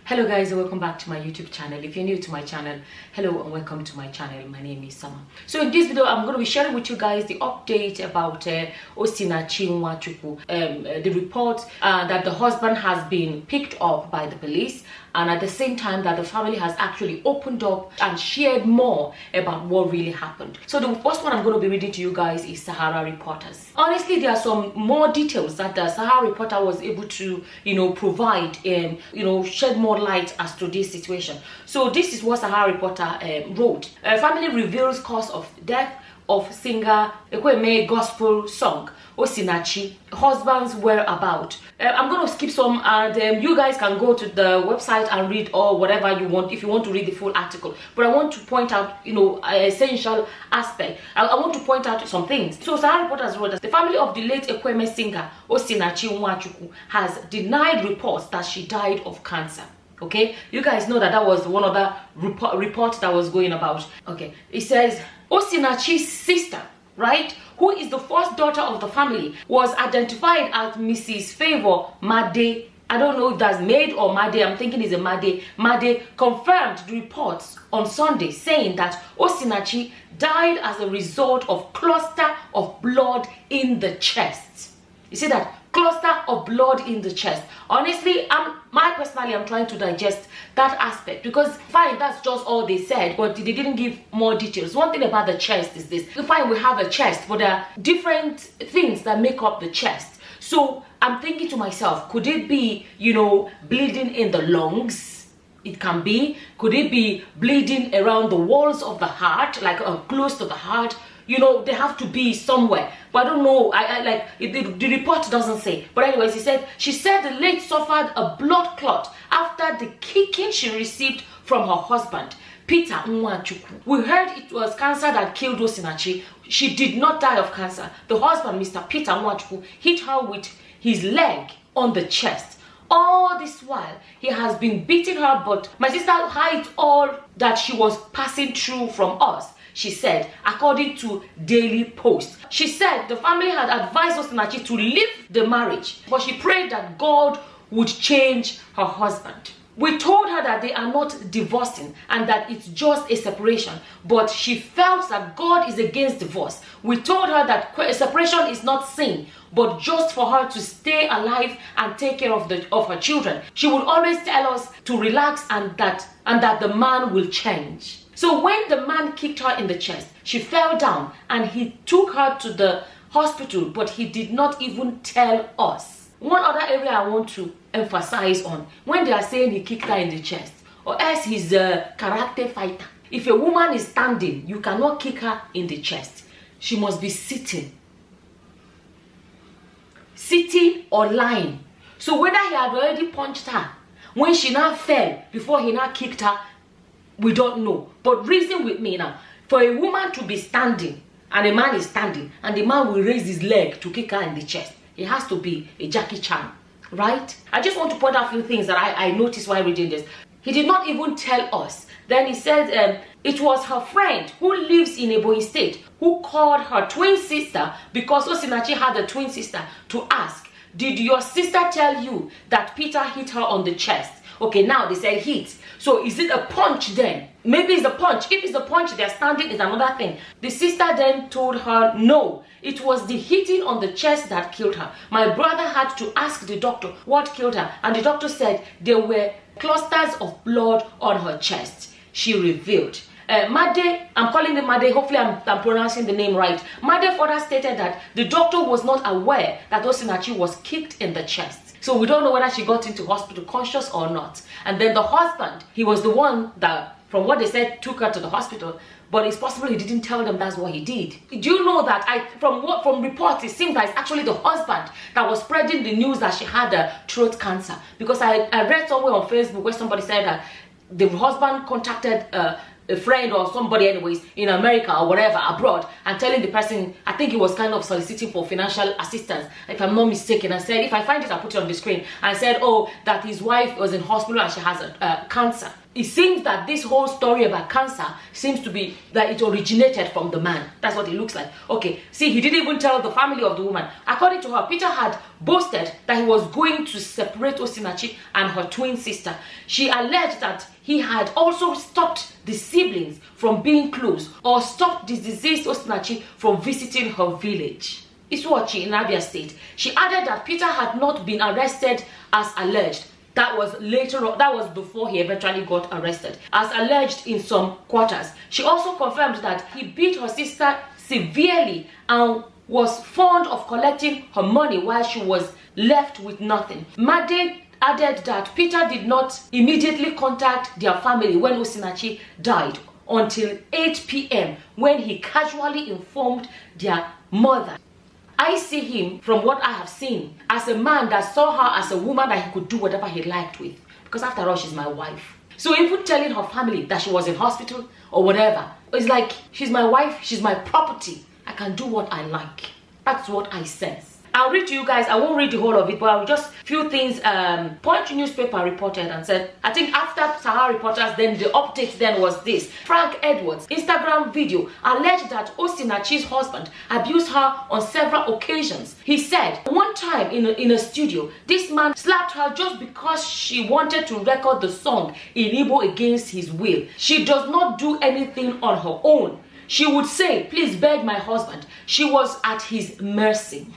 Hello guys, and welcome back to my YouTube channel. If you're new to my channel, hello and welcome to my channel. My name is Summer. So in this video, I'm going to be sharing with you guys the update about Osinachi Nwachukwu. The report that the husband has been picked up by the police, and at the same time that the family has actually opened up and shared more about what really happened. So the first one I'm going to be reading to you guys is Sahara Reporters. Honestly, there are some more details that the Sahara Reporter was able to, provide and, shed more light as to this situation. So this is what Sahara Reporter wrote. Family reveals cause of death of singer Ekwueme gospel song Osinachi, husband's whereabouts. I'm going to skip some, and you guys can go to the website and read or whatever you want if you want to read the full article. But I want to point out, an essential aspect. I want to point out some things. So Sahara Reporters wrote that the family of the late Ekwueme singer Osinachi Nwachukwu has denied reports that she died of cancer. Okay, you guys know that was one of the report that was going about. Okay, it says Osinachi's sister, right, who is the first daughter of the family, was identified as Mrs. Favor Made. I don't know if that's Maid or Made. I'm thinking it's a Made. Made confirmed the reports on Sunday, saying that Osinachi died as a result of cluster of blood in the chest. You see that? Cluster of blood in the chest. Honestly, I'm trying to digest that aspect, because fine, that's just all they said, but they didn't give more details. One thing about the chest is this: fine, we have a chest, but there are different things that make up the chest. So I'm thinking to myself, could it be, bleeding in the lungs? It can be. Could it be bleeding around the walls of the heart, like close to the heart? They have to be somewhere, but I don't know. The report doesn't say. But anyways, she said the late suffered a blood clot after the kicking she received from her husband, Peter Nwachukwu. We heard it was cancer that killed Osinachi. She did not die of cancer. The husband, Mr. Peter Nwachukwu, hit her with his leg on the chest. All this while, he has been beating her, but my sister hides all that she was passing through from us, she said, according to Daily Post. She said the family had advised Osinachi to leave the marriage, but she prayed that God would change her husband. We told her that they are not divorcing and that it's just a separation, but she felt that God is against divorce. We told her that a separation is not sin, but just for her to stay alive and take care of her children. She would always tell us to relax and that the man will change. So when the man kicked her in the chest, she fell down and he took her to the hospital, but he did not even tell us. One other area I want to emphasize on, when they are saying he kicked her in the chest, or else he's a karate fighter. If a woman is standing, you cannot kick her in the chest. She must be sitting or lying. So whether he had already punched her, when she now fell before he now kicked her, we don't know. But reason with me now. For a woman to be standing and a man is standing and the man will raise his leg to kick her in the chest, it has to be a Jackie Chan, right? I just want to point out a few things that I noticed while reading this. He did not even tell us. Then he said it was her friend who lives in Ebonyi State who called her twin sister, because Osinachi had a twin sister, to ask, did your sister tell you that Peter hit her on the chest? Okay, now they said hit. So is it a punch then? Maybe it's a punch. If it's a punch, they're standing, is another thing. The sister then told her, no, it was the hitting on the chest that killed her. My brother had to ask the doctor what killed her, and the doctor said there were clusters of blood on her chest. She revealed. Made, I'm calling him Made, hopefully I'm pronouncing the name right. Made further stated that the doctor was not aware that Osinachi was kicked in the chest. So we don't know whether she got into hospital conscious or not. And then the husband, he was the one that, from what they said, took her to the hospital. But it's possible he didn't tell them that's what he did. Do you know that from reports, it seems that it's actually the husband that was spreading the news that she had throat cancer. Because I read somewhere on Facebook where somebody said that the husband contacted a friend or somebody anyways in America or whatever abroad, and telling the person, I think he was kind of soliciting for financial assistance if I'm not mistaken, and said, if I find it I'll put it on the screen, and said, oh, that his wife was in hospital and she has cancer. it seems that this whole story about cancer seems to be that it originated from the man. That's what it looks like. Okay, see, he didn't even tell the family of the woman. According to her, Peter had boasted that he was going to separate Osinachi and her twin sister. She alleged that he had also stopped the siblings from being close or stopped the deceased Osinachi from visiting her village. Isuochi in Abia State. She added that Peter had not been arrested as alleged. That was later on, that was before he eventually got arrested, as alleged in some quarters. She also confirmed that he beat her sister severely and was fond of collecting her money while she was left with nothing. Made added that Peter did not immediately contact their family when Osinachi died until 8 p.m. when he casually informed their mother. I see him, from what I have seen, as a man that saw her as a woman that he could do whatever he liked with. Because after all, she's my wife. So even telling her family that she was in hospital or whatever, it's like, she's my wife, she's my property. I can do what I like. That's what I sense. I'll read to you guys. I won't read the whole of it, but I'll just few things. Punch newspaper reported and said, I think after Sahara Reporters, then the update then was this. Frank Edwards, Instagram video, alleged that Osinachi's husband abused her on several occasions. He said, one time in a studio, this man slapped her just because she wanted to record the song in Igbo against his will. She does not do anything on her own. She would say, please beg my husband. She was at his mercy.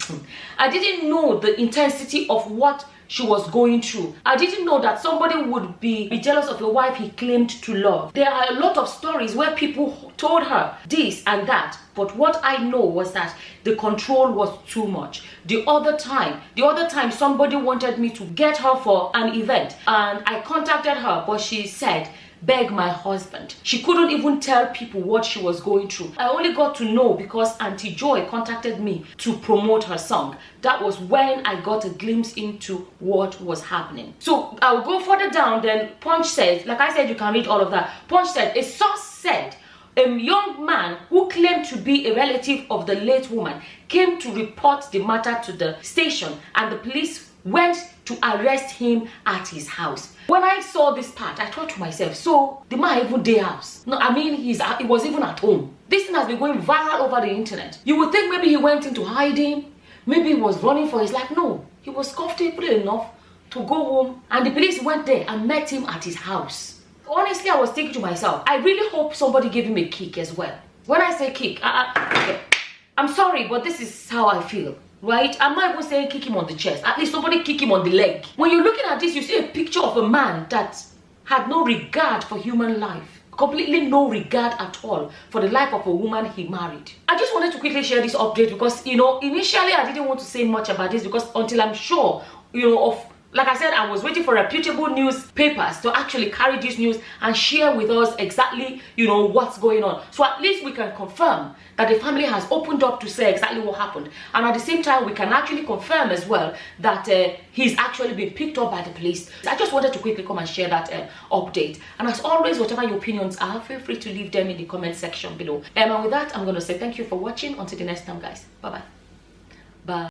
I didn't know the intensity of what she was going through. I didn't know that somebody would be jealous of a wife he claimed to love. There are a lot of stories where people told her this and that, but what I know was that the control was too much. The other time somebody wanted me to get her for an event, and I contacted her, but she said, beg my husband. She couldn't even tell people what she was going through. I only got to know because Auntie Joy contacted me to promote her song. That was when I got a glimpse into what was happening. So I'll go further down. Then Punch said, like I said, you can read all of that. Punch said, a source said a young man who claimed to be a relative of the late woman came to report the matter to the station, and the police went to arrest him at his house. When I saw this part, I thought to myself, so the man even day house. No, I mean, he was even at home. This thing has been going viral over the internet. You would think maybe he went into hiding, maybe he was running for his life. No, he was comfortable enough to go home, and the police went there and met him at his house. Honestly, I was thinking to myself, I really hope somebody gave him a kick as well. When I say kick, I'm sorry, but this is how I feel. Right? I'm not even saying kick him on the chest. At least somebody kick him on the leg. When you're looking at this, you see a picture of a man that had no regard for human life. Completely no regard at all for the life of a woman he married. I just wanted to quickly share this update because, you know, initially I didn't want to say much about this because until I'm sure, you know, of, like I said, I was waiting for reputable newspapers to actually carry this news and share with us exactly, you know, what's going on. So at least we can confirm that the family has opened up to say exactly what happened. And at the same time, we can actually confirm as well that he's actually been picked up by the police. I just wanted to quickly come and share that update. And as always, whatever your opinions are, feel free to leave them in the comment section below. And with that, I'm going to say thank you for watching. Until the next time, guys. Bye-bye. Bye.